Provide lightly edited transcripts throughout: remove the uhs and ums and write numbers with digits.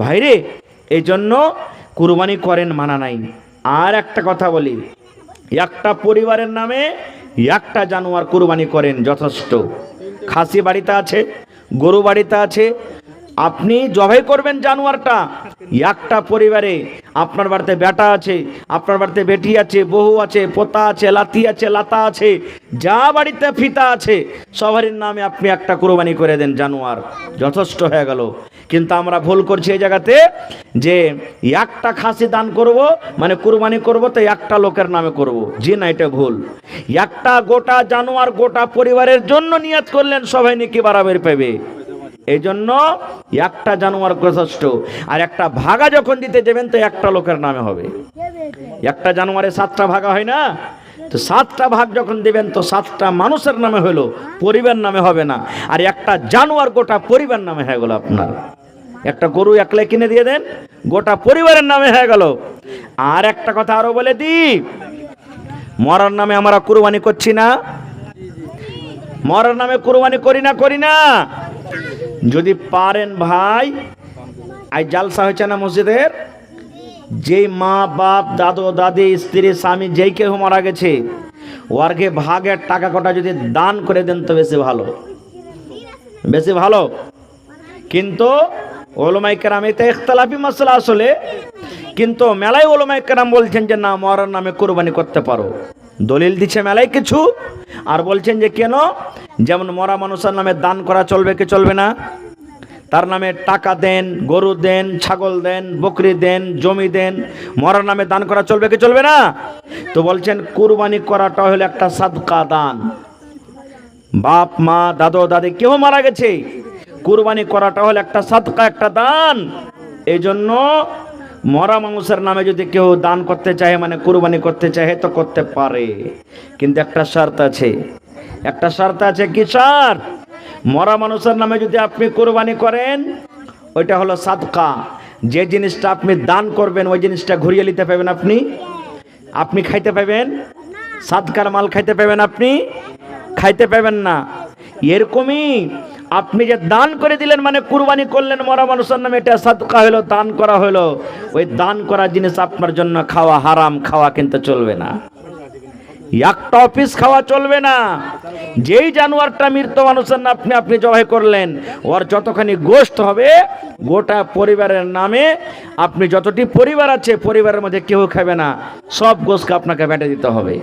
ভাইরে, এই জন্য কুরবানি করেন মানা নাই। আর একটা কথা বলি, একটা পরিবারের নামে একটা জানোয়ার কুরবানি করেন যথেষ্ট। খাসি বাড়িতে আছে, গরু বাড়িতে আছে, আপনি জবাই করবেন জানোয়ারটা। একটা পরিবারে আপনার বাড়িতে বেটা আছে, আপনার বাড়িতে বেটি আছে, বউ আছে, পোতা আছে, লাতি আছে, লাতা আছে, যা বাড়িতে ফিতা আছে সবারই নামে আপনি একটা কুরবানি করে দেন জানোয়ার, যথেষ্ট হয়ে গেল। কিন্তু আমরা ভুল করছি এই জায়গাতে, যে একটা খাসি দান করব মানে কুরবানি করব তো একটা লোকের নামে করব। জি না, এটা ভুল। একটা গোটা জানোয়ার গোটা পরিবারের জন্য নিয়ত করলেন, সবাই নাকি বরাবর পাবে। এই জন্য একটা জানোয়ার যথেষ্ট। আর একটা ভাগা যখন দিতে যাবেন তো একটা লোকের নামে হবে। একটা জানোয়ারে 7টা ভাগা হয় না, তো 7টা ভাগ যখন দিবেন তো 7টা মানুষের নামে হলো, পরিবার নামে হবে না। আর একটা জানোয়ার গোটা পরিবার নামে হয়ে গেল আপনার। একটা গরু একলা কিনে দিয়ে দেন, গোটা পরিবারের নামে হয়ে গেল। আর একটা কথা আরো বলে দিই, মরার নামে আমরা কুরবানি করছি না? মরার নামে কুরবানি করি না? যদি পারেন ভাই, আজ জালসা হয়েছে না মসজিদের, যেই মা বাপ দাদু দাদি স্ত্রী স্বামী যেই কেউ মারা গেছে, ওরকে ভাগের টাকা কটা যদি দান করে দেন তো বেশি ভালো, বেশি ভালো। কিন্তু ওলামায়ে কেরাম, এটা ইখতিলাফি মাসলা আসলে, কিন্তু মেলায় ওলামায়ে কেরাম বলছেন যে না, মরার নামে কুরবানি করতে পারো। দলিল দিচ্ছে মেলায় কিছু, আর বলছেন যে কেন, যেমন মরা মানুষের নামে দান করা চলবে কি চলবে না? তার নামে টাকা দেন, গরু দেন, ছাগল দেন, বকরি দেন, জমি দেন, মরার নামে দান করা চলবে কি চলবে না? তো বলছেন কুরবানি করাটা হলো একটা সাদকা দান। বাপ মা দাদু দাদি কেউ মারা গেছে, কুরবানি করাটা হলো একটা সাদকা, একটা দান। এই জন্য মরা মানুষের নামে যদি কেউ দান করতে চায় মানে কুরবানি করতে চায় তো করতে পারে, কিন্তু একটা শর্ত আছে। একটা শর্ত আছে, কি শর্ত? মরা মানুষের নামে যদি আপনি কুরবানি করেন, ওইটা হলো সাদকা। যে জিনিসটা আপনি দান করবেন ওই জিনিসটা ঘুরিয়ে নিতে পাবেন আপনি, আপনি খাইতে পাবেন। সাদকার মাল খাইতে পাবেন আপনি, খাইতে পাবেন না। এরকমই আপনি যে দান করে দিলেন মানে কুরবানি করলেন মরা মানুষের নামে, এটা সাদকা হলো, দান করা হলো। ওই দান করা জিনিস আপনার জন্য খাওয়া হারাম, খাওয়া কিন্তু চলবে না, একটা পিস খাওয়া চলবে না। যেই জানোয়ারটা মৃত মানুষের নামে আপনি জবাই করলেন, ওর যতখানি গোশত হবে গোটা পরিবারের নামে, আপনি যতটি পরিবার আছে পরিবারের মধ্যে কেউ খাবে না, সব গোশত আপনাকে বেটে দিতে হবে,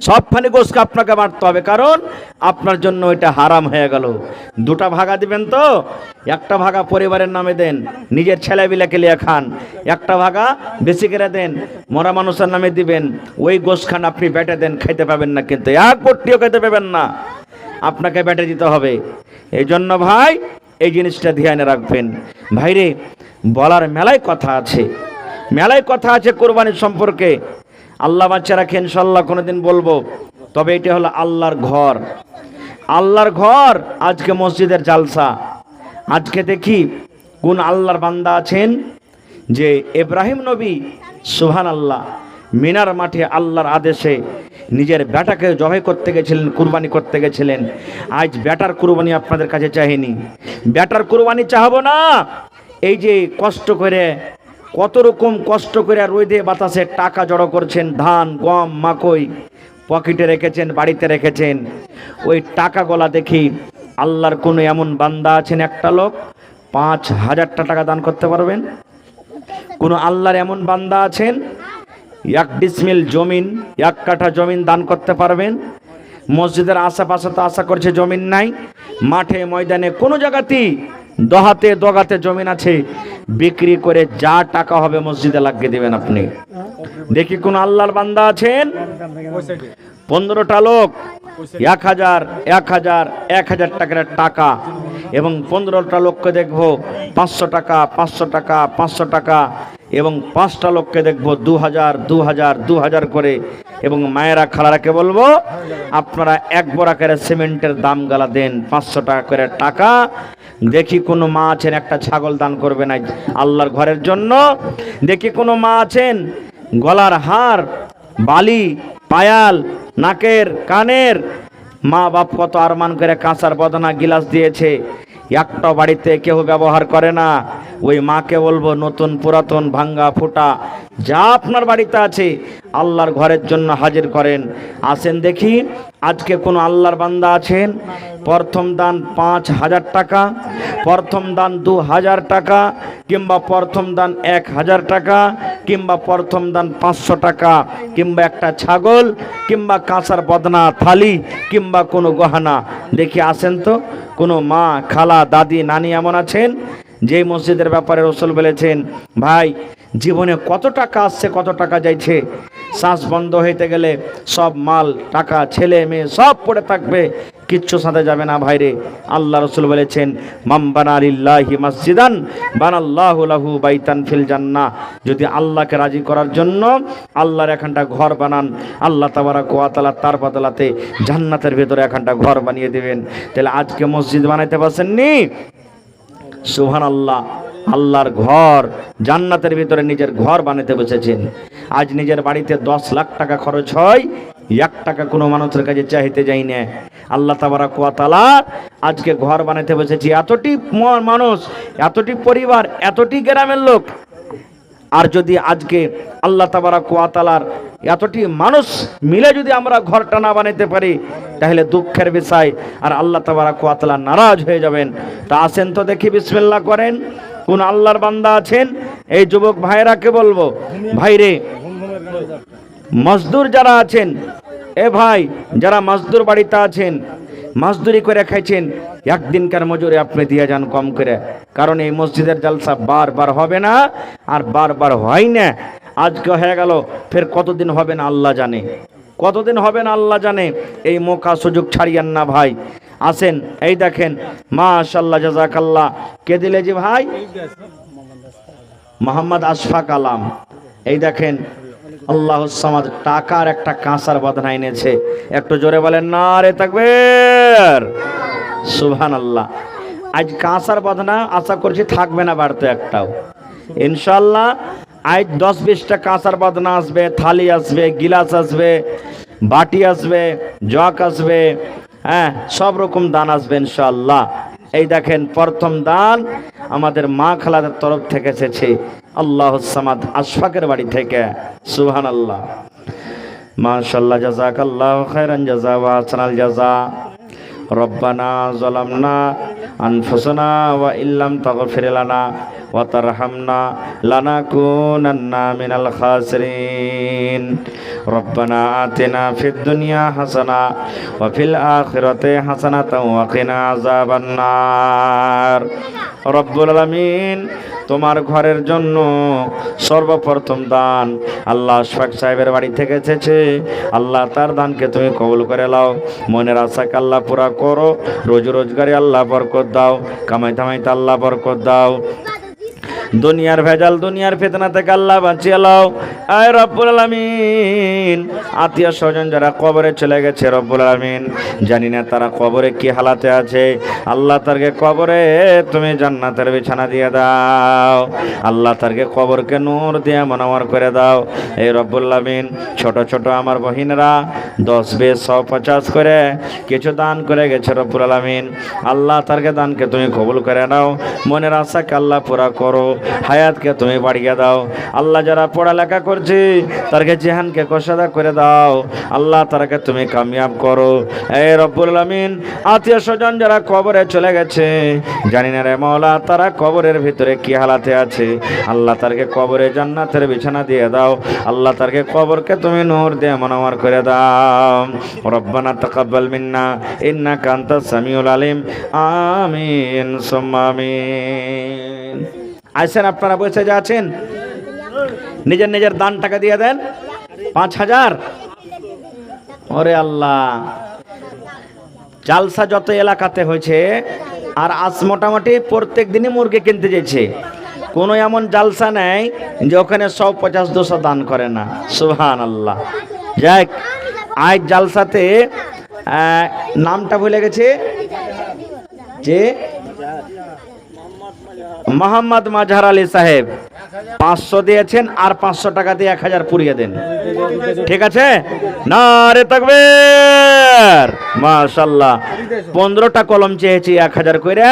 সবখানি গোশত আপনাকে বাঁটতে হবে, কারণ আপনার জন্য এটা হারাম হয়ে গেল। দুটা ভাগা দিবেন তো, একটা ভাগা পরিবারের নামে দেন, নিজের ছেলেবিলাকে লিয়ে খান। একটা ভাগা বেশি করে দেন, মরা মানুষের নামে দিবেন। ওই গোশত খান আপনি বেটে দেন, খাইতে পাবেন না, কিন্তু এক পট্টিও খেতে পাবেন না, আপনাকে বেটে দিতে হবে। এই জন্য ভাই এই জিনিসটা ধ্যানে রাখবেন। ভাইরে, বলার মেলায় কথা আছে, মেলায় কথা আছে কোরবানির সম্পর্কে। আল্লাহ বাচ্চা রাখে, ইনশাল্লাহ কোনোদিন বলবো। তবে এটা হলো আল্লাহর ঘর, আল্লাহর ঘর। আজকে মসজিদের জালসা, আজকে দেখি কোন আল্লাহর বান্দা আছেন যে ইব্রাহিম নবী সুবহানাল্লাহ মিনার মাঠে আল্লাহর আদেশে নিজের বেটাকে জবাই করতে গেছিলেন, কুরবানি করতে গেছিলেন। আজ বেটার কুরবানি আপনাদের কাছে চাইনি, বেটার কুরবানি চাহবো না। এই যে কষ্ট করে, কত রকম কষ্ট করে রোদে বাতাসে টাকা জড়ো করছেন, ধান গম মাকই পকেটে রেখেছেন, বাড়িতে রেখেছেন, ওই টাকাগুলা দেখি আল্লাহর কোনো এমন বান্দা আছেন একটা লোক 5,000টা টাকা দান করতে পারবেন? কোন আল্লাহর এমন বান্দা আছেন 1 ডিসমিল জমিন, 1 কাঠা জমিন দান করতে পারবেন? মসজিদের আশেপাশে তো আশা করছে জমিন নাই, মাঠে ময়দানে কোনো জায়গাতেই দহাতে দগাতে জমিন আছে, বিক্রি করে যা টাকা হবে মসজিদে লাগিয়ে দেবেন আপনি। দেখি কোন আল্লাহর বান্দা আছেন 15টা লোক 1,000 টাকার টাকা, এবং 15টা লোককে দেখবো 500 টাকা 500 টাকা 500 টাকা, এবং 5টা লোককে দেখবো 2,000 করে। এবং মায়েরা খালারাকে বলবো আপনারা 1 বড়া করে সিমেন্টের দাম গালা দেন, 500 টাকা করে টাকা। দেখি কোনো মা আছেন একটা ছাগল দান করবে না আল্লাহর ঘরের জন্য। দেখি কোনো মা আছেন গলার হার, বালি, পায়াল, নাকের কানের, মা বাপ কত আরমান করে কাঁসার বদনা গিলাস দিয়েছে, একটা বাড়িতে কেউ ব্যবহার করে না। ওই মাকে বলবো নতুন পুরাতন ভাঙ্গা ফুটা যা আপনার বাড়িতে আছে আল্লাহর ঘরের জন্য হাজির করেন। আসেন দেখি আজকে কোনো আল্লাহর বান্দা আছেন প্রথম দান 5,000 টাকা, প্রথম দান 2,000 টাকা, কিংবা প্রথম দান 1,000 টাকা, কিংবা প্রথম দান 500 টাকা, কিংবা একটা ছাগল, কিংবা কাঁসার বদনা থালি, কিংবা কোনো গহনা। দেখি আসেন তো কোনো মা, খালা, দাদি, নানি এমন আছেন যে মসজিদের ব্যাপারে রাসূল বলেছেন ভাই জীবনে কত টাকা আসছে কত টাকা যাইছে, শ্বাস বন্ধ হইতে গেলে সব মাল টাকা ছেলে মেয়ে সব পড়ে থাকবে, কিচ্ছু সাথে যাবে না ভাইরে। আল্লাহ রাসূল বলেছেন মান বানা লিল্লাহি মসজিদান বানাল্লাহু লাহু বাইতান ফিল জান্নাহ। যদি আল্লাহকে রাজি করার জন্য আল্লাহর এখানটা ঘর বানান, আল্লাহ তাবারাক ওয়া তাআলা তার বদলাতে জান্নাতের ভিতরে এখানটা ঘর বানিয়ে দিবেন। তাহলে আজকে মসজিদ বানাইতে পারছেননি? সুবহানাল্লাহ। আল্লাহর ঘর জান্নাতের ভিতরে নিজের ঘর বানাতে বসেছেন। আজ নিজের বাড়িতে 10 লাখ টাকা খরচ হয়, 1 টাকা কোনো মানুষের কাছে চাইতে যাই না। আল্লাহ তাবারাক ওয়া তাআলা আজকে ঘর বানাতে বসেছি। এতটি মানুষ, এতটি পরিবার, এতটি গ্রামের লোক, আর যদি আজকে আল্লাহ তাবারাক ওয়া তাআলার এতটি মানুষ মিলে যদি আমরা ঘরটা না বানাইতে পারি তাহলে দুঃখের বিষয়, আর আল্লাহ তাবারাক ওয়া তাআলা নারাজ হয়ে যাবেন। তা আসেন তো দেখি বিসমিল্লাহ করেন কোন আল্লাহর বান্দা আছেন। এই যুবক ভাইরাকে বলবো ভাইরে মজদুর যারা আছেন, এ ভাই যারা মজদুর বাড়িতে আছেন, মজদুরি করে খাইছেন, একদিনকার মজুরি আপনি দিয়ে যান কম করে, কারণ এই মসজিদের জালসা বারবার হবে না, আর বারবার হয় না। আজকে হয়ে গেল, ফের কতদিন হবে না আল্লাহ জানে, কতদিন হবে না আল্লাহ জানে। এই মৌকা সুযোগ ছাড়িয়েন না ভাই। আসেন এই দেখেন মাশাআল্লাহ জাযাকাল্লাহ। কে দিলে জি ভাই? মোহাম্মদ আশফাক আলম। এই দেখেন আল্লাহুস সামাদ টাকার একটা কাঁসার বদনা এনেছে। একটু জোরে বলেন নারে তাকবীর, সুবহানাল্লাহ। আজ কাঁসার বদনা আশা করছি থাকবে না বাড়তে একটাও, ইনশাআল্লাহ। আজ 10-20টা কাঁসার বদনা আসবে, থালি আসবে, গিলাস আসবে, বাটি আসবে, জগ আসবে, হ্যাঁ সব রকম দান আসবে ইনশাআল্লাহ। এই দেখেন প্রথম দান আমাদের মা খালাদের তরফ থেকে এসেছে, আল্লাহুস সামাদ আশফাকের বাড়ি থেকে। সুবহানাল্লাহ, মাশাআল্লাহ, জাযাকাল্লাহু খাইরান জাযা ওয়া আহসানাল জাযা। রব্বানা যালামনা আনফুসানা ওয়া ইল্লাম তাগফির লানা ওয়া তারহামনা লানাকুনান্না মিনাল খাসিরিন। রব্বানা আতিনা ফিদ দুনিয়া হাসানা ওয়া ফিল আখিরাতি হাসানাতাও ওয়া কিনা আযাবান নার। রব্বুল আলামিন তোমার ঘরের জন্য সর্বপ্রথম দান আল্লাহ আশফাক সাহেবের বাড়ি থেকে এসেছে। আল্লাহ তার দানকে তুমি কবুল করে নাও, মনের আশাকে আল্লাহ পুরা করো, রোজ রোজগারে আল্লাহ বরকত দাও, কামাই থামাইতে আল্লাহ বরকত দাও, দুনিয়ার ভেজাল দুনিয়ার ফিতনা থেকে আল্লাহ বাঁচিয়ে লাও। আয় রব্বুল আলামিন আত্মীয় স্বজন যারা কবরে চলে গেছে রব্বুল আলামিন জানি না তারা কবরে কি হালাতে আছে, আল্লাহ তারকে কবরে তুমি জান্নাতের বিছানা দিয়ে দাও, আল্লাহ তারকে কবরকে নূর দিয়ে মনোয়ার করে দাও। এই রব্বুল আলামিন ছোট ছোট আমার বহিনরা 10, 20, 100, 50 করে কিছু দান করে গেছে রব্বুল আলামিন, আল্লাহ তারকে দানকে তুমি কবুল করে নাও, মনের আশাকে আল্লাহ পুরা করো, হায়াতকে তুমি বাড়িয়ে দাও। আল্লাহ যারা পড়ালেখা করছে তারকে জিহানকে কসাদা করে দাও, আল্লাহ তারকে তুমি কামিয়াব করো। এই রব্বুল আলামিন আত্মীয় স্বজন যারা কবরে চলে গেছে জানি না রে মাওলা তারা কবরের ভিতরে কি হালাতে আছে, আল্লাহ তারকে কবরে জান্নাতের বিছানা দিয়ে দাও, আল্লাহ তারকে কবরকে তুমি নূর দিয়ে মনোয়ার করে দাও। রব্বানা তাকাব্বাল মিন্না ইন্নাকা আনতাস সামিউল আলিম। আমিন সুম্মা আমিন। আছেন আপনারা বসে যা আছেন নিজের নিজের দান টাকা দিয়ে দেন 5,000। ওরে আল্লাহ, জালসা যত এলাকাতে হয়েছে আর আজ মোটামুটি প্রত্যেক দিনই মুরগি কিনতে যেছে, কোনো এমন জালসা নেই যে ওখানে 150-200 দান করে না। সুবহানাল্লাহ। যাক আজ জালসাতে নামটা ভুলে গেছে যে মোহাম্মদ মাজহার আলী সাহেব 500 দিয়েছেন, আর 500 টাকা দিয়ে 1000 পুরিয়ে দেন। ঠিক আছে, নারে তাকবীর, মাশাআল্লাহ। 15টা কলম চেয়েছি 1000 করে,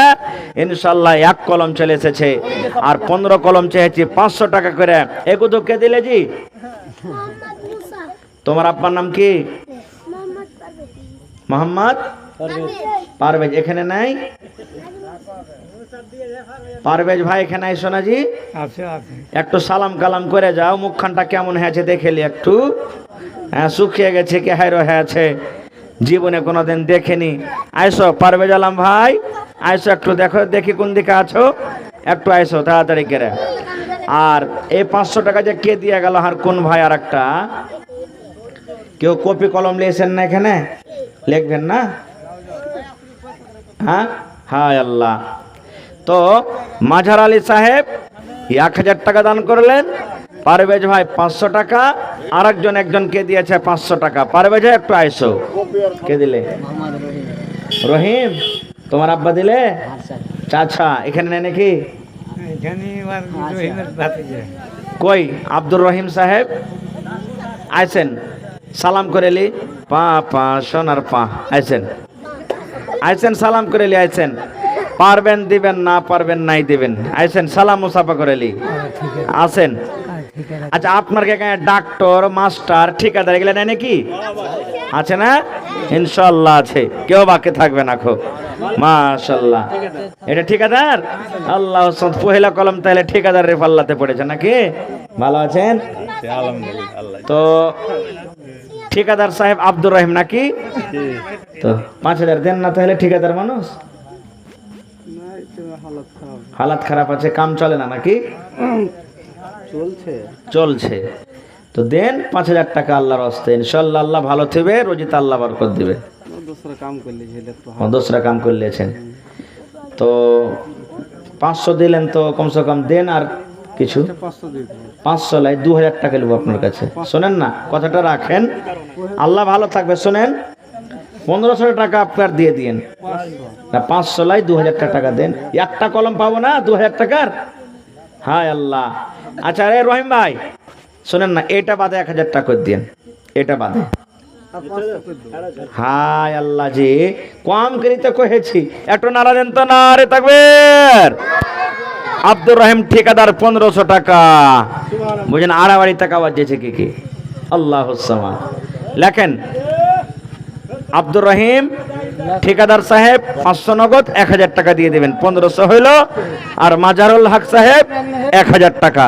ইনশাআল্লাহ 1 কলম চলে এসেছে। আর 15 কলম চেয়েছি 500 টাকা করে। এগুলো কে দিলে জি? তোমার আব্বার নাম কি? মোহাম্মদ পারভেজ। এখানে নাই পারভেজ ভাই? এখানে আইসো না জি? একটু সালাম কালাম করে যাও। মুখখানটা কেমন হয়েছে দেখেলি একটু? হ্যাঁ, শুকিয়ে গেছে কি হাইরো হয়েছে, জীবনে কোনোদিন দেখেনি। আইসো পারভেজ আলম ভাই, আইসো একটু দেখো, দেখি কোন দিকে আছো, একটু আইসো তাড়াতাড়ি করে। আর এই 500 টাকা যে কে দিয়ে গেল, আর কোন ভাই? আর একটা কেউ কপি কলম লিয়েছেন না? এখানে লিখবেন না? হ্যাঁ, হায় আল্লাহ। তো মাজহার আলী সাহেব 1000 টাকা দান করলেন, পারভেজ ভাই 500 টাকা, আর একজনকে দিয়েছে 500 টাকা। পারভেজ ভাই একটু আইসো। কে দিলে? রহিম। তোমার আব্বা দিলে? চাচা এখানে নেই নাকি? কই আব্দুর রহিম সাহেব আইসেন, সালাম করেলি। পা পা সোনার পা, আইসেন আইসেন, সালাম করেলি আইসেন। পারবেন দিবেন, না পারবেন নাই দিবেন। আইসেন, সালাম মুসাফা করেলি আসেন। আচ্ছা, আপনার এখানে ডাক্তার, মাস্টার, ঠিকাদার এগুলো নেই নাকি? আছে না? ইনশাআল্লাহ আছে, কেউ বাকি থাকবে না। খো মাশাআল্লাহ, এটা ঠিকাদার। আল্লাহ, পহেলা কলম তাহলে ঠিকাদারের পাল্লাতে পড়েছে নাকি? ভালো আছেন তো? ঠিকাদার সাহেব আব্দুর রহিম নাকি? তো 5000 দেন না তাহলে? ঠিকাদার মানুষ, হালাত খারাপ আছে, কাম চলে না নাকি? চলছে তো দেন 5000 টাকা আল্লাহর হস্তে। ইনশাআল্লাহ আল্লাহ ভালো থাকবে, রোজিতে আল্লাহ বরকত দিবে। দোসরা কাম করলেছেন তো 500 দিলেন, তো কমসে কম দেন আর কিছু। 500 লাই 2000 টাকা নেবো আপনার কাছে। শোনেন না, কথাটা রাখেন, আল্লাহ ভালো থাকবে। শোনেন, 1500 টাকা আপনার দিয়ে দিন না, 500 লাই 2000 টাকা দেন। একটা কলম পাবো না 2000 টাকার? হায় আল্লাহ। আচ্ছা রে রহিম ভাই, শোনেন না, এটা বাদে 1000 টাকা করে দিন, এটা বাদে। হায় আল্লাহ জি, কম করিতে কহেছি, একটু নারা দেন তো। না রে তাকবীর। আব্দুর রহিম ঠিকাদার 1500 টাকা। বুঝেন, আড়াবাড়ি টাকা বাজেছে কি কি? আল্লাহুস সামাদ। লেখেন, আব্দুর রহিম ঠিকাদার সাহেব 500 নগদ, 1000 টাকা দিয়ে দিবেন, 1500 হইল। আর মাজারুল হক সাহেব 1000 টাকা।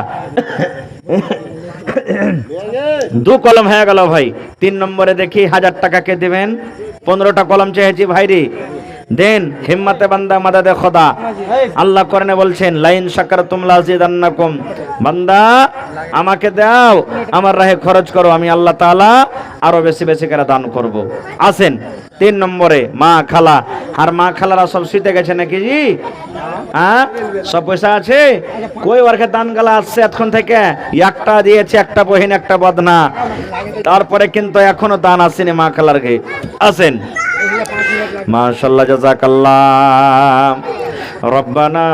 2 কলম হয়ে গেল ভাই। 3 নম্বরে দেখি 1000 টাকা কে দিবেন? 15টা কলম চেয়েছি ভাইরি, দেন। হিম্মতে বান্দা মাদাদে খোদা। আল্লাহ কোরআনে বলছেন, লাইন শাকারতুম লাযিদান্নাকুম। বান্দা আমাকে দাও, আমার রাহে খরচ করো, আমি আল্লাহ তাআলা আরো বেশি বেশি করে দান করব। আসেন 3 নম্বরে মা খালা। আর মা খালারা সব শুতে গেছে নাকি জি? হ্যাঁ, সব পয়সা আছে? কই ওরকে দান গালা আসছে এখন থেকে? একটা দিয়েছে, একটা বহিন, একটা বদনা, তারপরে কিন্তু এখনো দান আসেনি মা খালারকে। আসেন, মাশাআল্লাহ, জাযাকাল্লাহ। রব্বানা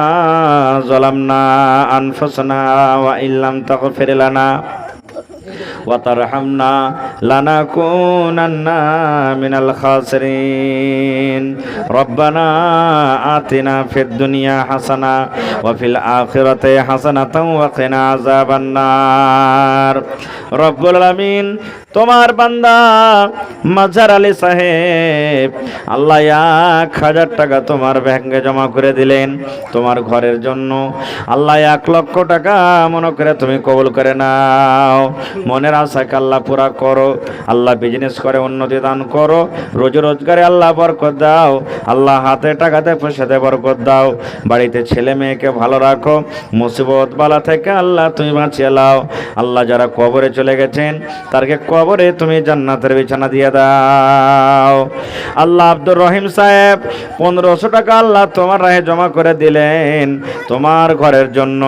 যালামনা আনফুসানা ওয়া ইল্লাম তাগফির লানা ওয়া তারহামনা লানাকুনান্না মিনাল খাসিরিন। রব্বানা আতিনা ফিদ দুনিয়া হাসানা ওয়া ফিল আখিরাতি হাসানাতাও ওয়া কিনা আযাবান্নার। রব্বুল আলামিন, তোমার বান্দা মাজহার আলী সাহেব আল্লাহ 1000 টাকা তোমার ব্যাংকে জমা করে দিলেন তোমার ঘরের জন্য। আল্লাহ 1 লক্ষ টাকা মনে করে তুমি কবুল করে নাও। মনের আশাকে আল্লাহ পুরা করো। আল্লাহ বিজনেস করে উন্নতি দান করো, রোজি রোজগারে আল্লাহ বরকত দাও। আল্লাহ হাতে টাকাতে পয়সাতে বরকত দাও। বাড়িতে ছেলে মেয়েকে ভালো রাখো, মুসিবত বালা থেকে আল্লাহ তুমি বাঁচিয়ে লাও। আল্লাহ যারা কবরে চলে গেছেন তারকে কবর কবরে তুমি জান্নাতের বিছানা দিয়ে দাও। আল্লাহ আব্দুর রহিম সাহেব 1500 টাকা আল্লাহ তোমার রাহে জমা করে দিলেন তোমার ঘরের জন্য।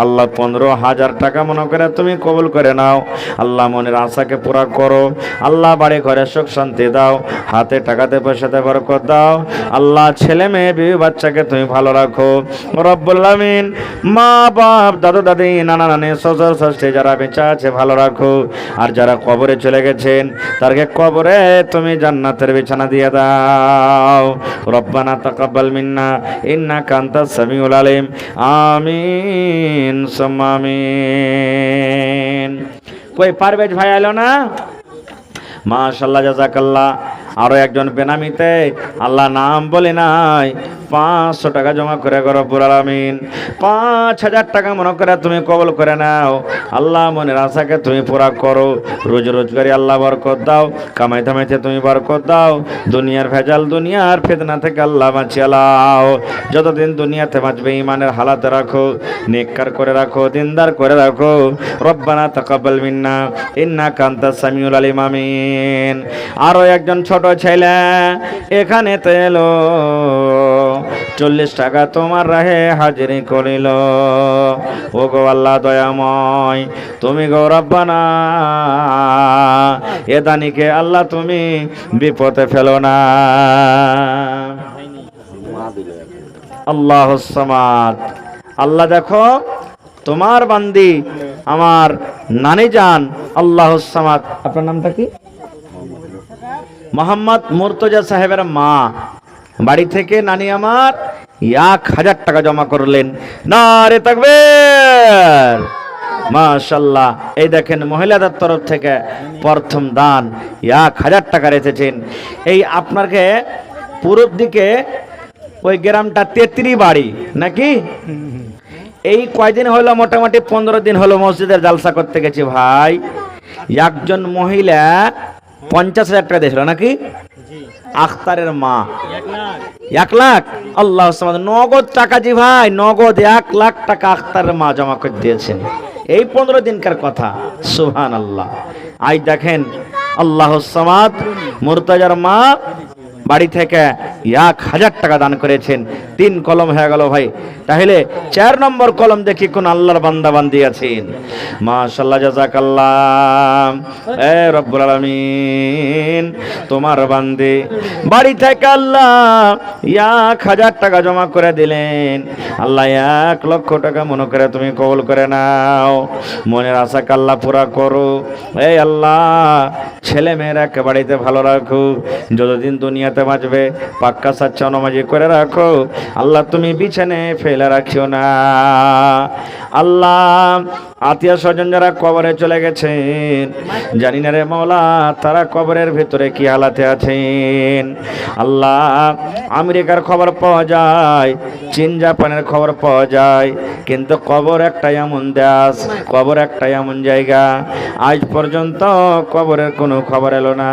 আল্লাহ 15,000 টাকা মনে করে তুমি কবুল করে নাও। আল্লাহ মনের আশাকে পুরা করো। আল্লাহ বাড়ি ঘরে সুখ শান্তি দাও, হাতে টাকাতে পয়সাতে বরকত দাও। আল্লাহ ছেলে মেয়ে বিবি বাচ্চাকে তুমি ভালো রাখো রব্বুল আলামিন। মা বাপ দাদু দাদি নানা নানি শ্বশুর শাশুড়ি যারা বেঁচে আছে ভালো রাখো, আর যারা কবরে চলে গেছেন তাদেরকে কবরে তুমি জান্নাতের বিছানা দিয়ে দাও। রব্বানা তাকাব্বাল মিন্না ইন্নাকা আনতাস সামিউল আলিম। আমিন সুম্মা আমিন। কই পারভেজ ভাই এলো না? মাশাআল্লাহ জাযাকাল্লাহ। আরো একজন বেনামিতে আল্লাহ নাম বলে নাই 500 টাকা জমা করে রব্বুল আলামিন। 5000 টাকা মনে করে তুমি কবুল করে নাও। আল্লাহ মনের আশাকে তুমি পুরা করো। রোজ রোজগারি আল্লাহ বরকত দাও, কামাই ধামাইতে তুমি বরকত দাও। দুনিয়ার ভেজাল দুনিয়ার ফিতনা থেকে আল্লাহ বাঁচিয়ে লাও। যতদিন দুনিয়াতে বাঁচবে ইমানের হালাতে রাখো, নেককার করে রাখো, দিনদার করে রাখো। রব্বানা তাকাব্বাল মিন্না ইন্নাকা আনতাস সামিউল আলিম। আমিন। আরো একজন ছোট ছেলে এখানে তো এলো, 40 টাকা তোমার রাহে হাজিরি করিল। ও গো আল্লাহ দয়াময়, তুমি গো রব্বানা এ দানিকে আল্লাহ তুমি বিপদে ফেলো না। আল্লাহুস সামাদ। আল্লাহ দেখো তোমার বান্দি আমার নানি জান আল্লাহুস সামাদ। আপনার নামটা কি? মোহাম্মদ মুর্তজা সাহেবের মা বাড়ি থেকে নানি আমার 1000 টাকা জমা করলেন। নারে তাকবীর। মাশাআল্লাহ। এই দেখেন মহিলাদের তরফ থেকে প্রথম দান 1000 টাকা রেখেছেন। এই আপনাকে পূর্ব দিকে ওই গ্রামটা 33 বাড়ি নাকি? এই কয়দিন হলো, মোটামুটি 15 দিন হলো মসজিদের জালসা করতে গেছি ভাই। একজন মহিলা 50,000 টাকা দিয়েছিল নাকি? আখতারের মা 1 লাখ। আল্লাহ নগদ টাকা জি ভাই, নগদ 1 লাখ টাকা আখতারের মা জমা করে দিয়েছেন। এই 15 দিনকার কথা। সুবহানাল্লাহ। আজ দেখেন আল্লাহুস সামাদ মুর্তজার মা বাড়ি থেকে 1000 টাকা দান করেছেন। 3 কলম হয়ে গেল ভাই। তাহলে 4 নম্বর কলম দেখি কোন আল্লাহর বান্দা বান্দি আছেন। মাশাআল্লাহ জাযাকাল্লাহ। এ রব্বুল আলামিন তোমার বান্দি বাড়ি থেকে আল্লাহ 1000 টাকা জমা করে দিলেন। আল্লাহ 1 লক্ষ টাকা মনে করে তুমি কবুল করে নাও। মনের আশাকে আল্লাহ পুরা করো। এই আল্লাহ ছেলে মেয়েরা বাড়িতে ভালো রাখো। যতদিন দুনিয়াতে বাঁচবে পাক্কা সাচ্চা নামাজি করে রাখো। আল্লাহ তুমি বিছানে ফেলে রাখিও না। আল্লাহ আত্মীয় স্বজন যারা কবরে চলে গেছেন জানি না রে মওলা তারা কবরের ভিতরে কি হালাতে আছেন। আল্লাহ আমেরিকার খবর পাওয়া যায়, চীন জাপানের খবর পাওয়া যায়, কিন্তু কবর একটা এমন দেশ, কবর একটা এমন জায়গা আজ পর্যন্ত কবরের কোনো খবর এলো না।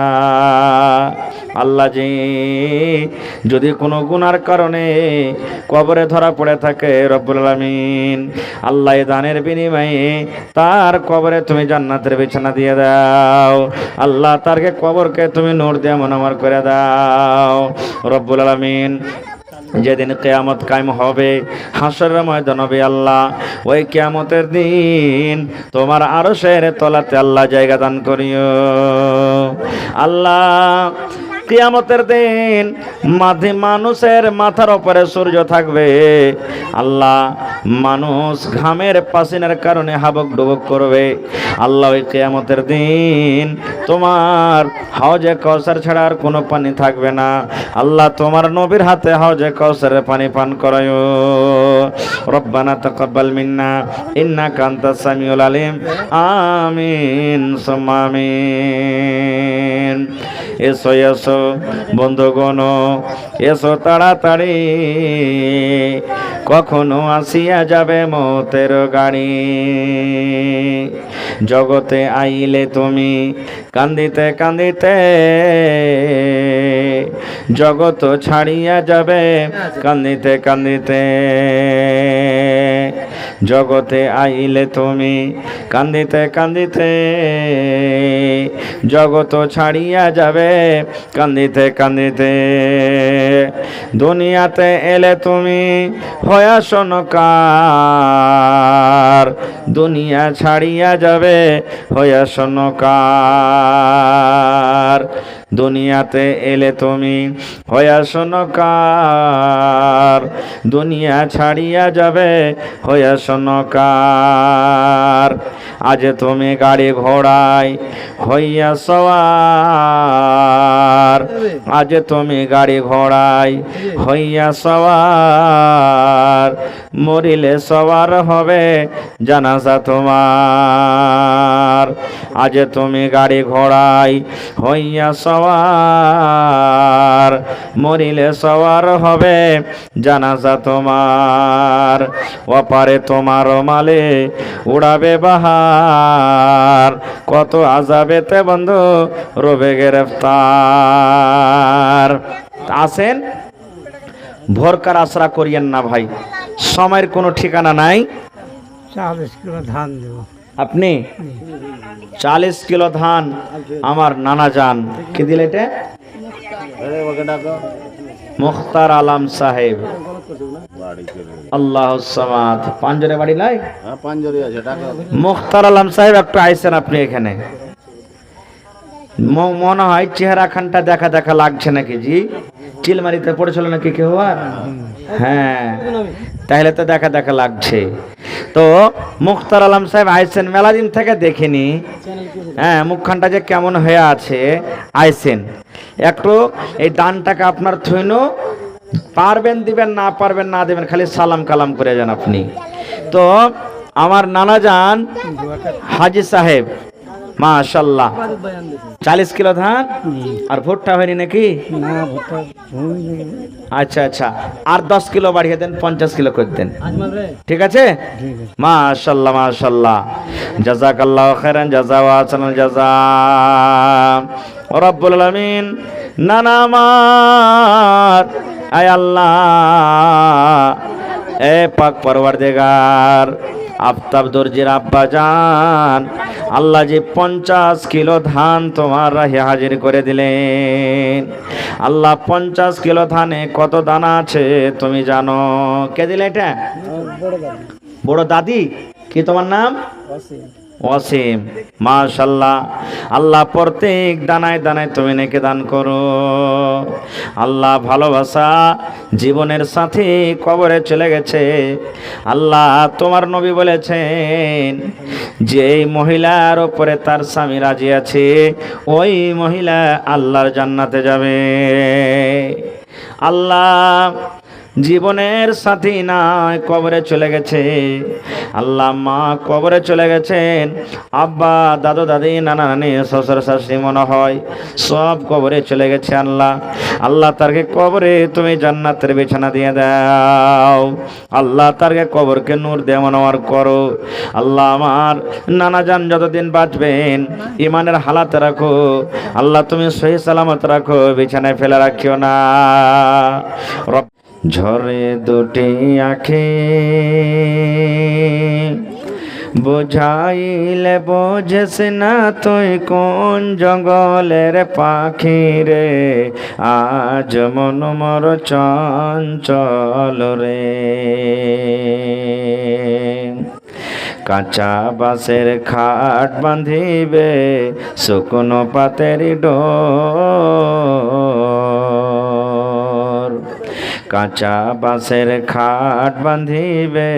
আল্লাহ জি যদি কোনো গুনার কারণে কবরে ধরা পড়ে থাকে রব্বুল আলামিন আল্লাহ দানের বিনিময়ে তার কবরে তুমি জান্নাতের বিছানা দিয়ে দাও। আল্লাহ তারকে কবরকে তুমি নূর দিয়ে মনোমর করে দাও রব্বুল আলামিন। যেদিন কিয়ামত কায়েম হবে, হাসরের ময়দান হবে আল্লাহ, ওই কিয়ামতের দিন তোমার আরশের তলাতে আল্লাহ জায়গা দান করিও। আল্লাহ কিয়ামতের দিন মাঝে মানুষের মাথার উপরে সূর্য থাকবে। আল্লাহ মানুষ ঘামের পাসিনার কারণে হাবক ডুবক করবে। আল্লাহ ওই কিয়ামতের দিন তোমার হাউজে কাউসার ছাড়া আর কোনো পানি থাকবে না। আল্লাহ তোমার নবীর হাতে হাউজে কাউসারের পানি পান করায়ো। রব্বানা তাকাব্বাল মিন্না ইন্নাকা আনতাস সামিউল আলিম। আমিন সুম্মা আমিন। এসো এসো বন্ধুগণ, এসো তাড়াতাড়ি কখনো আসিয়া যাবে মতের গাড়ি। জগতে আইলে তুমি কান্দিতে কান্দিতে, জগৎ ছাড়িয়া যাবে কান্দিতে কান্দিতে। জগতে আইলে তুমি কান্দিতে কান্দিতে, জগৎ ছাড়িয়া যাবে কান্দিতে কান্দিতে। দুনিয়াতে এলে তুমি হয়া শোনকার, দুনিয়া ছাড়িয়া যাবে হয়া শোনকার। দুনিয়াতে এলে তুমি হয়া শোনকার, দুনিয়া ছাড়িয়া যাবে হয়া শোনকার। আজ তুমি গাড়ি ঘোড়ায় হইয়া সওয়ার, আজ তুমি গাড়ি ঘোড়ায় হইয়া সওয়ার। মরিলে সওয়ার হবে জানাজা তোমার। আজ তুমি গাড়ি ঘোড়ায় হইয়া সওয়ার, মরিলে সওয়ার হবে জানাজা তোমার। অপারে তোমার মালে উড়াবে বাহার, কত আযাবেতে বন্ধু রবে গ্রেফতার। আসেন, ভোরকার আশরা করিয়েন না ভাই, সময়ের কোনো ঠিকানা নাই। 40 কিলো ধান দেব। আপনি 40 কিলো ধান আমার নানা যান কি দিলে? এটা মুখতার আলম সাহেব, আল্লাহ সামাদ। পাঞ্জরে বাড়ি নাই? মুখতার আলম সাহেব একটু আইসেন আপনি এখানে। মনে হয় চেহারা খানটা দেখা দেখা লাগছে নাকি জি? চিলমারিতে পড়েছিল নাকি কেউ? আর হ্যাঁ, তাহলে তো দেখা দেখা লাগছে। তো মুখতার আলম সাহেব আইসেন, মেলা দিন থেকে দেখিনি। হ্যাঁ, মুখখানটা যে কেমন হয়ে আছে। আইসেন একটু, এই দানটাকে আপনার থইনো, পারবেন দিবেন, না পারবেন না দিবেন, খালি সালাম কালাম করে যান আপনি। তো আমার নানা যান হাজি সাহেব, মাশাআল্লাহ, 40 কিলো ধান। আর ভুট্টা হয়নি নাকি? আচ্ছা আচ্ছা, আর 10 কিলো বাড়িয়ে দেন, 50 কিলো করে দেন। ঠিক আছে, মাশাআল্লাহ মাশাআল্লাহ, জাযাকাল্লাহু খাইরান জাযা ওয়া আহসানাল জাযা। রব্বুল আলামিন নানা আমার, আয় আল্লাহ, এ পাক পরওয়ারদিগার, আফতাব দর্জির আব্বা জান, আল্লাহ যে 50 কিলো ধান তোমার রাহে হাজির করে দিলেন। আল্লাহ 50 কিলো ধানে কত দানা আছে তুমি জানো? কে দিলে এটা? বড় দাদি। কি তোমার নাম? ওয়াসিম। মাশাআল্লাহ, আল্লাহ প্রত্যেক দানায় দানায় তুমি নেকি দান করো। আল্লাহ ভালোবাসা জীবনের সাথে কবরে চলে গেছে। আল্লাহ তোমার নবী বলেছেন যে মহিলার উপরে তার স্বামী রাজি আছে, ওই মহিলা আল্লাহর জান্নাতে যাবে। আল্লাহ জীবনের সাথী নাই, কবরে চলে গেছে। আল্লাহ মা কবরে চলে গেছেন, আব্বা দাদু দাদি নানা নানি শ্বশুর শাশুড়ি মনে হয় সব কবরে চলে গেছে। আল্লাহ আল্লাহ তারকে কবরে তুমি জান্নাতের বিছানা দিয়ে দাও। আল্লাহ তারকে কবরকে নূর দিয়ে মনোয়ার করো। আল্লাহ আমার নানা জান যতদিন বাঁচবেন ইমানের হালাতে রাখো। আল্লাহ তুমি সহি সালামত রাখো, বিছানায় ফেলে রাখিও না। ঝরে দুটি আঁখি বুঝাইলে বোঝেস না তুই কোন জঙ্গলের পাখি রে, আজ মন মর চঞ্চল রে। কাঁচা বাঁশের খাট বাঁধিবে শুকনো পাতের ডোর, কাঁচা বাঁশের খাট বাঁধিবে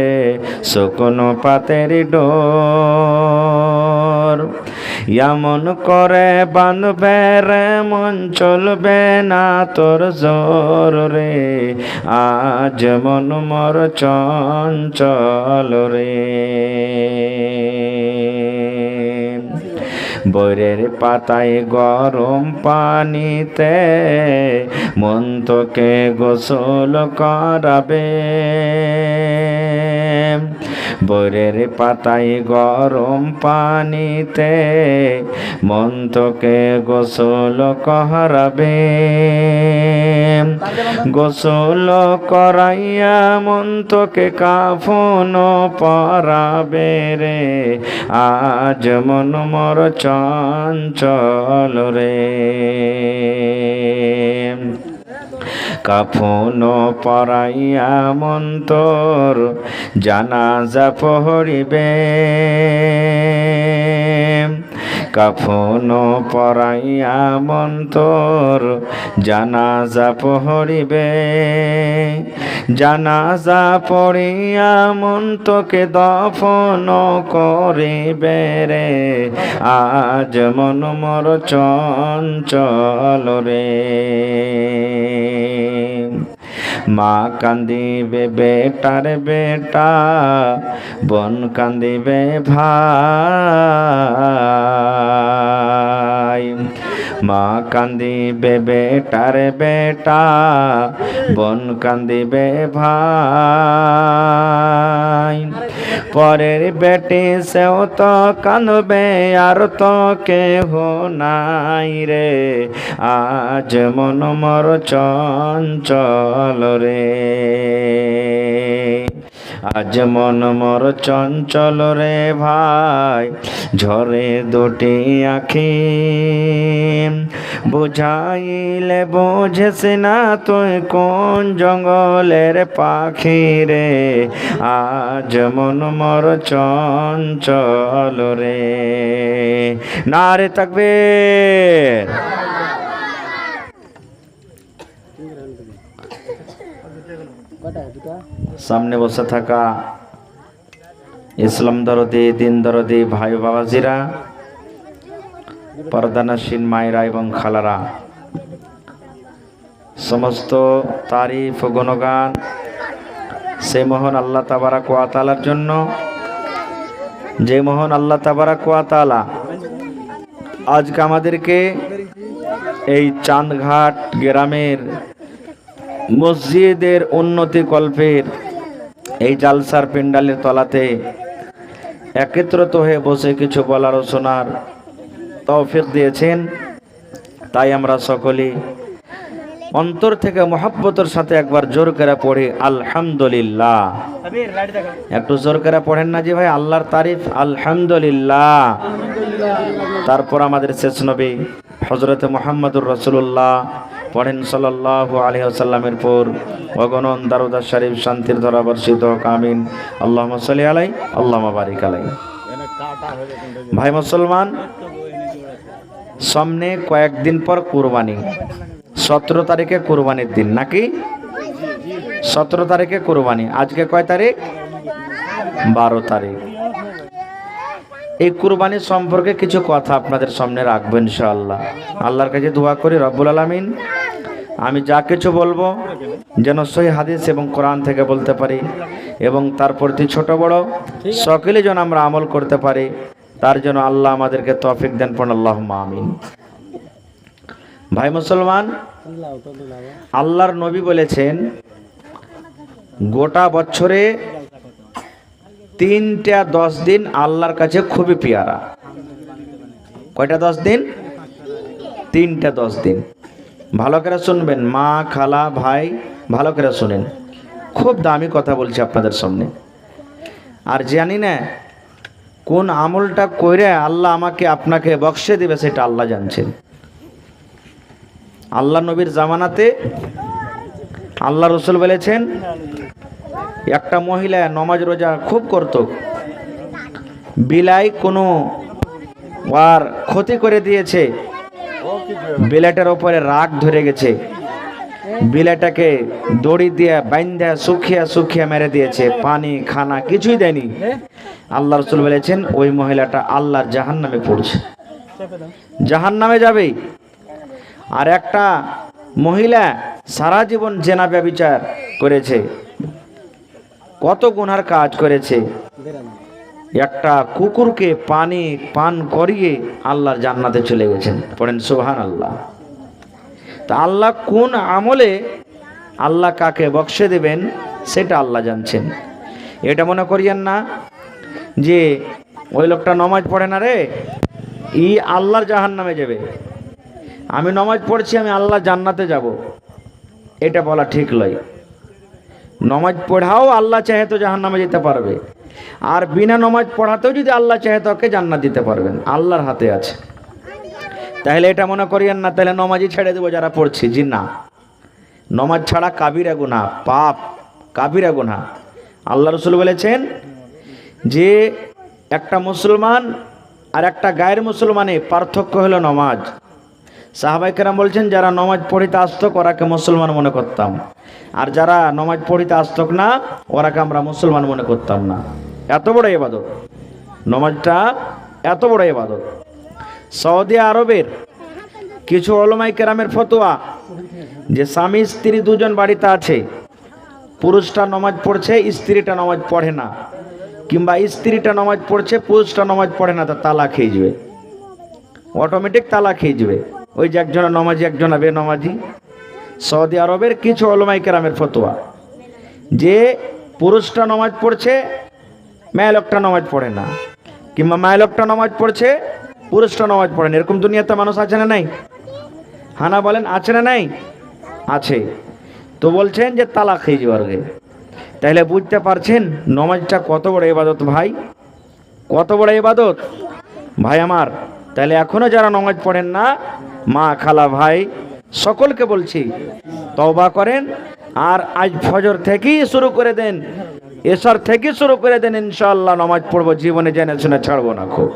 শুকনো পাতের ডোর। এমন করে বাঁধবে রে মন চলবে না তোর জোর রে, আজ মন মর চঞ্চল রে। বৈরের পাতায় গরম পানিতে মন তোকে গোসল করাবে, বৈরের পাতায় গরম পানিতে মন তোকে গোসল করাবে, গোসল করাইয়া মন তোকে কাফন পরাবে রে, আজ মন মোর চঞ্চল রে। কাফন পরাইয়া মন তোর জানাজা পড়িবে, কাফন পরাইয়া মন তোর জানাজা পড়িবে, জানাজা পড়িয়া মন তোকে দফন করিবে রে, আজ মন মোর চঞ্চল রে। মা কান্দিবে বেটার বেটা, বোন কান্দিবে ভাই, মা কান্দিবে বেটার বেটা, বোন কান্দিবে ভাই, পরের বেটি সেও তো কাঁদবে আর তো কেহ নাই রে, আজ মন মোর চঞ্চল রে, আজ মন মোর চঞ্চল রে ভাই, ঝরে দুটি আখি, বুঝাইলে বোঝেস না তুই কোন জঙ্গলের পাখি রে, আজ মন মোর চঞ্চল রে। নারে তাকবীর। সামনে বসে থাকা ইসলাম দরদি, দিন দরদি ভাই বাবাজিরা, পর্দানাসীন মায়েরা এবং খালারা, সমস্ত তারিফ ও গুণগান সেই মহান আল্লাহ তাবারাক ওয়া তাআলার জন্য, যে মহান আল্লাহ তাবারাক ওয়া তাআলা আজকে আমাদেরকে এই চাঁদঘাট গ্রামের মসজিদের উন্নতি কল্পের এই জালসার পেন্ডালের তলাতে একত্রিত হয়ে বসে কিছু বলার ও শোনার তৌফিক দিয়েছেন। তাই আমরা সকলে অন্তর থেকে মহব্বতের সাথে একবার জোর করে পড়ি আলহামদুলিল্লাহ। একটু জোর করে পড়েন না জি ভাই, আল্লাহর তারিফ আলহামদুলিল্লাহ। তারপর আমাদের শেষ নবী হযরত মুহাম্মদুর রাসূলুল্লাহ পড়েন সাল্লাল্লাহু আলাইহি ওয়াসাল্লামের পর অগণন দারুদ শরীফ শান্তির ধারা বর্ষিত হোক, আমিন। আল্লাহুম্মা সাল্লি আলাইহি আল্লাহুম্মা বারিক আলাইহি। ভাই মুসলমান, সামনে কয়েকদিন পর কুরবানি, 17 তারিখে কুরবানির দিন নাকি? 17 তারিখে কুরবানি। আজকে কয় তারিখ? 12 তারিখ। এই কুরবানি সম্পর্কে কিছু কথা আপনাদের সামনে রাখবো ইনশাআল্লাহ। আল্লাহর কাছে দোয়া করি রব্বুল আলামিন আমি যা কিছু বলবো যেন সহি হাদিস এবং কোরআন থেকে বলতে পারি, এবং তার প্রতি ছোট বড় সকলে যেন আমরা আমল করতে পারি, তার জন্য আল্লাহ আমাদেরকে তৌফিক দেন। পড়ুন আল্লাহুম্মা আমিন। ভাই মুসলমান, আল্লাহর নবী বলেছেন গোটা বছরে 3টা 10 দিন আল্লাহর কাছে খুবই পেয়ারা। কয়টা 10 দিন? 3টা 10 দিন। ভালো করে শুনবেন, মা খালা ভাই ভালো করে শুনেন, খুব দামি কথা বলছি আপনাদের সামনে। আর জানি না কোন আমলটা করে আল্লাহ আমাকে আপনাকে বক্সে দিবে সেটা আল্লাহ জানছেন। আল্লাহ নবীর জামানাতে আল্লাহ রসুল বলেছেন একটা মহিলা নামাজ রোজা খুব করত, বিলাই কোনো আর ক্ষতি করে দিয়েছে, বিলাটার উপরে রাগ ধরে গেছে, বিলাটাকে দড়ি দিয়ে বাইন্ধা শুকিয়ে শুকিয়ে মেরে দিয়েছে, পানি খানা কিছুই দেয়নি। আল্লাহ রসুল বলেছেন ওই মহিলাটা আল্লাহর জাহান্নামে পড়ছে, জাহান্নামে যাবে। আর একটা মহিলা সারা জীবন জেনা ব্যভিচার করেছে, কত গুনার কাজ করেছে, একটা কুকুরকে পানি পান করিয়ে আল্লাহর জান্নাতে চলে গেছেন। পড়েন সুবহানাল্লাহ। তা আল্লাহ কোন আমলে আল্লাহ কাকে বকশে দেবেন সেটা আল্লাহ জানছেন। এটা মনে করিয়েন না যে ওই লোকটা নমাজ পড়ে না রে, ই আল্লাহর জাহান্নামে যাবে, আমি নমাজ পড়ছি আমি আল্লাহ জান্নাতে যাব, এটা বলা ঠিক নয়। নমাজ পড়াও আল্লাহ চাহে তো জাহান্নামে যেতে পারবে, আর বিনা নমাজ পড়াতেও যদি আল্লাহ চাহে তো ওকে জান্নাত দিতে পারবেন, আল্লাহর হাতে আছে। তাহলে এটা মনে করিয়েন না তাহলে নমাজই ছেড়ে দেবো যারা পড়ছি, জি না। নমাজ ছাড়া কাবিরা গুনাহ, পাপ কাবিরা গুনাহ। আল্লাহ রসুল বলেছেন যে একটা মুসলমান আর একটা গায়ের মুসলমানে পার্থক্য হলো নমাজ। সাহাবায়ে কেরাম বলছেন যারা নমাজ পড়িতে আসতক ওরাকে মুসলমান মনে করতাম, আর যারা নমাজ পড়িতে আসতক না ওরাকে আমরা মুসলমান মনে করতাম না। এত বড় ইবাদত নমাজটা, এত বড় ইবাদত। সৌদি আরবের কিছু উলামায়ে কেরামের ফতোয়া যে স্বামী স্ত্রী দুজন বাড়িতে আছে, পুরুষটা নমাজ পড়ছে স্ত্রীটা নমাজ পড়ে না, কিংবা স্ত্রীটা নমাজ পড়ছে পুরুষটা নমাজ পড়ে না, তা তালাক খেয়ে যাবে, অটোমেটিক তালাক খেয়ে যাবে। ওই যে একজনা নমাজি একজনা বেনমাজি। সৌদি আরবের কিছু উলামায়ে কেরামের ফতোয়া যে পুরুষটা নমাজ পড়ছে মেয়ে লোকটা নমাজ পড়ে না, কিংবা মেয়ে লোকটা নমাজ পড়ছে পুরুষটা নমাজ পড়ে না। এরকম দুনিয়াতে মানুষ আছে না নাই? হানা বলেন আছে না নাই? আছে। তো বলছেন যে তালাক খেয়ে যাওয়ার আগে। তাহলে বুঝতে পারছেন নমাজটা কত বড় ইবাদত ভাই, কত বড় ইবাদত ভাই আমার। তাহলে এখনো যারা নমাজ পড়েন না, মা খালা ভাই সকলকে বলছি তওবা করেন, আর আজ ফজর থেকেই শুরু করে দেন, এশার থেকে শুরু করে দেন, ইনশাআল্লাহ নমাজ পড়বো, জীবনে জেনে শুনে ছাড়বো না। খুব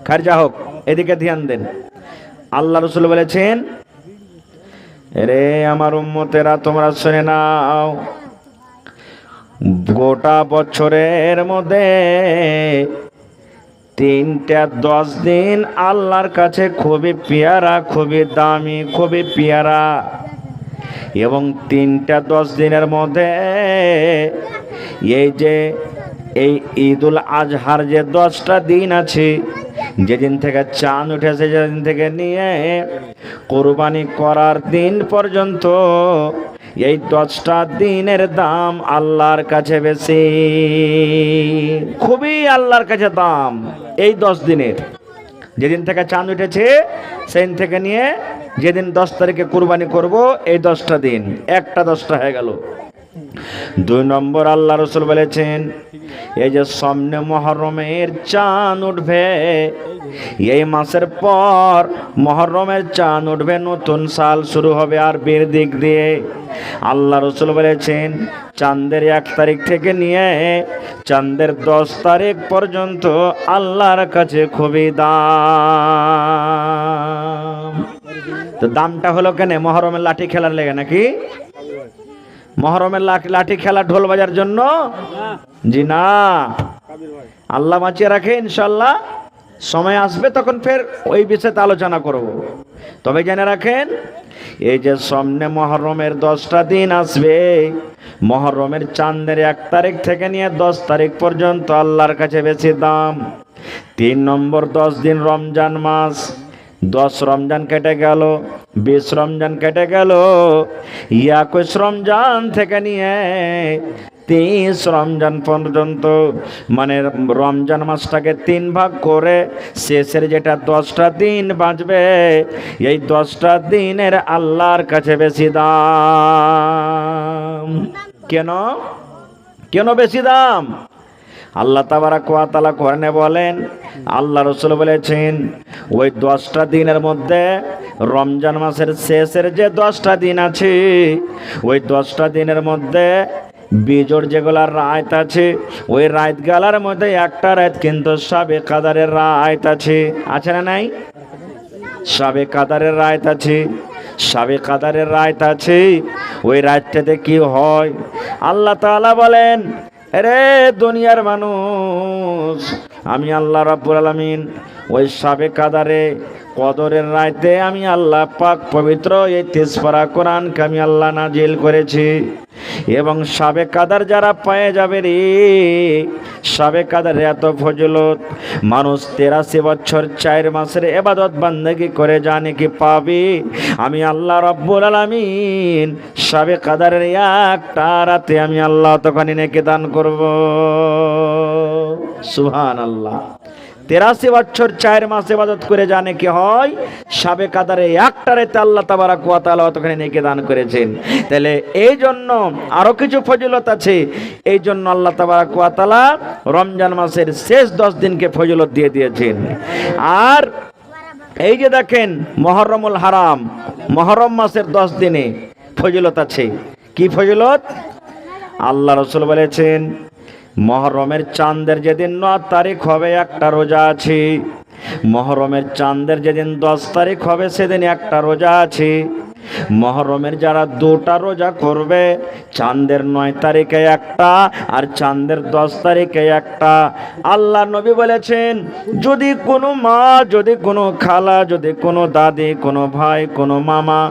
খারজা হোক, এদিকে ধ্যান দেন। আল্লাহ রসুল বলেছেন রে আমার উম্মতেরা তোমরা শুনে নাও, গোটা বছরের মধ্যে 3টা 10 দিন আল্লাহর কাছে খুবই পেয়ারা, খুবই দামি, খুবই পেয়ারা। এবং 3টা 10 দিনের মধ্যে এই যে এই ঈদুল আজহার যে 10টা দিন আছে, যেদিন থেকে চাঁদ উঠেছে যেদিন থেকে নিয়ে কোরবানি করার দিন পর্যন্ত, এই 10টা দিনের দাম আল্লাহর কাছে বেশি, খুবই আল্লাহর কাছে দাম। এই 10 দিনের, যেদিন থেকে চাঁদ উঠেছে সেদিন থেকে নিয়ে যেদিন 10 তারিখে কোরবানি করব, এই 10টা দিন, একটা 10টা হয়ে গেল। 2 নম্বর আল্লাহ রসুল বলেছেন এই যে সামনে মুহররমের চাঁদ উঠবে, এই মাসের পর মুহররমের চাঁদ উঠবে, নতুন সাল শুরু হবে আরবির দিক দিয়ে। আল্লাহ রসুল বলেছেন চাঁদের 1 তারিখ থেকে নিয়ে চাঁদের 10 তারিখ পর্যন্ত আল্লাহর কাছে খুবই দাম। তো দামটা হলো কেন? মুহররমের লাঠি খেলার লেগে নাকি? মুহররমের লাঠি খেলা ঢোল বাজার জন্য? জি না, আল্লাহ বাঁচিয়ে রাখে, ইনশাল্লাহ সময় আসবে তখন ফের ওই বিষয়ে আলোচনা করব। তবে জেনে রাখেন এই যে সামনে মুহররমের 10টা দিন আসবে, মুহররমের চাঁদের 1 তারিখ থেকে নিয়ে 10 তারিখ পর্যন্ত আল্লাহর কাছে বেশি দাম। 3 নম্বর 10 দিন রমজান মাস, 10 রমজান কেটে গেল, 20 রমজান কেটে গেল, 21 রমজান থেকে নিয়ে 30 রমজান পর্যন্ত, মানে রমজান মাসটাকে 3 ভাগ করে শেষের যেটা 10টা দিন বাঁচবে, এই 10টা দিনের আল্লাহর কাছে বেশি দাম। কেন? কেন বেশি দাম? আল্লাহ তাবারাক ওয়া তাআলা কোরআনে বলেন, আল্লাহ রাসূল বলেছেন ওই 10টা দিনের মধ্যে রমজান মাসের শেষের যে 10টা দিন আছে, ওই 10টা দিনের মধ্যে বিজোড় যেগুলা রাত আছে, ওই রাত গালার মধ্যে একটা রাত কিন্তু শাবে কাদারের রাত আছে। আছে না নাই? শাবে কাদারের রাত আছে, শাবে কাদারের রাত আছে। ওই রাতটাতে কি হয়? আল্লাহ তাআলা বলেন রে দুনিয়ার মানুষ, আমি আল্লাহ রাব্বুল আলামিন ওই শাবে কাদারে কদরের রাতে আমি আল্লাহ পাক পবিত্র এই 30 পারা কোরআনকে আমি আল্লাহ নাজিল করেছি। এবং শাবে কাদার যারা পায়ে যাবে রে, শাবে কাদার এত ফজিলত, মানুষ 83 বছর 4 মাসের ইবাদত বান্দেগি করে জানে কি পাবে। আমি আল্লাহ রাব্বুল আলামিন শাবে কাদারের একটা রাতে আমি আল্লাহ তখনই নেকি দান করব। সুবহানাল্লাহ। 83 বছর 4 মাস ইবাদত করে জানে কি হয়, শাবে কাদারে একটা রাতে আল্লাহ তাবারক ওয়া তাআলা তখনই নেকি দান করেছেন। তাহলে এই জন্য আরো কিছু ফজিলত আছে, এই জন্য আল্লাহ তাবারক ওয়া তাআলা রমজান মাসের শেষ 10 দিনকে ফজিলত দিয়ে দিয়েছেন। আর এই যে দেখেন মুহররমুল হারাম, মুহররম মাসের 10 দিনে ফজিলত আছে। কি ফজিলত? আল্লাহ রাসূল বলেছেন মুহররমের চাঁদের যেদিন 9 তারিখ হবে একটা রোজা আছে, মুহররমের চাঁদের যেদিন 10 তারিখ হবে সেদিন একটা রোজা আছে। মুহররমের যারা 2টা রোজা করবে, চাঁদের 9 তারিখে একটা আর চাঁদের 10 তারিখে একটা, আল্লাহ নবী বলেছেন যদি কোনো মা, যদি কোনো খালা, যদি কোনো দাদি, কোনো ভাই, কোনো মামা,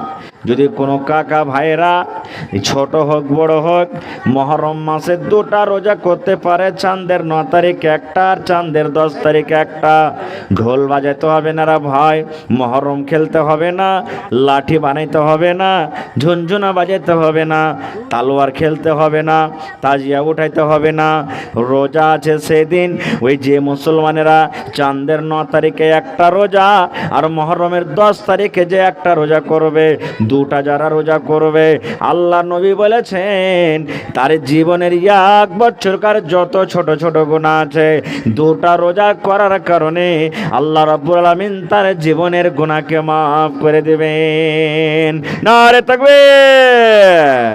যদি কোনো কাকা ভাইরা ছোট হোক বড় হোক মুহররম মাসে 2টা রোজা করতে পারে, চাঁদের 9 তারিখে একটা আর চাঁদের 10 তারিখে একটা, ঢোল বাজাতে হবে না রা ভাই, মুহররম খেলতে হবে না, লাঠি বানাইতে হবে না, ঝুনঝুনা বাজাতে হবে না, তালোয়ার খেলতে হবে না, তাজিয়া উঠাইতে হবে না। রোজা আছে সেদিন ওই যে মুসলমানেরা চাঁদের 9 তারিখে একটা রোজা আর মুহররমের 10 তারিখে যে একটা রোজা করবে, 2টা যারা রোজা করবে, আল্লাহ নবী বলেছেন তার জীবনের 1 বছরকার যত ছোট ছোট গুনাহ আছে 2টা রোজা করার কারণে আল্লাহ রাব্বুল আলামিন তার জীবনের গুনাহকে মাফ করে দেবেন। নারে তাকবীর।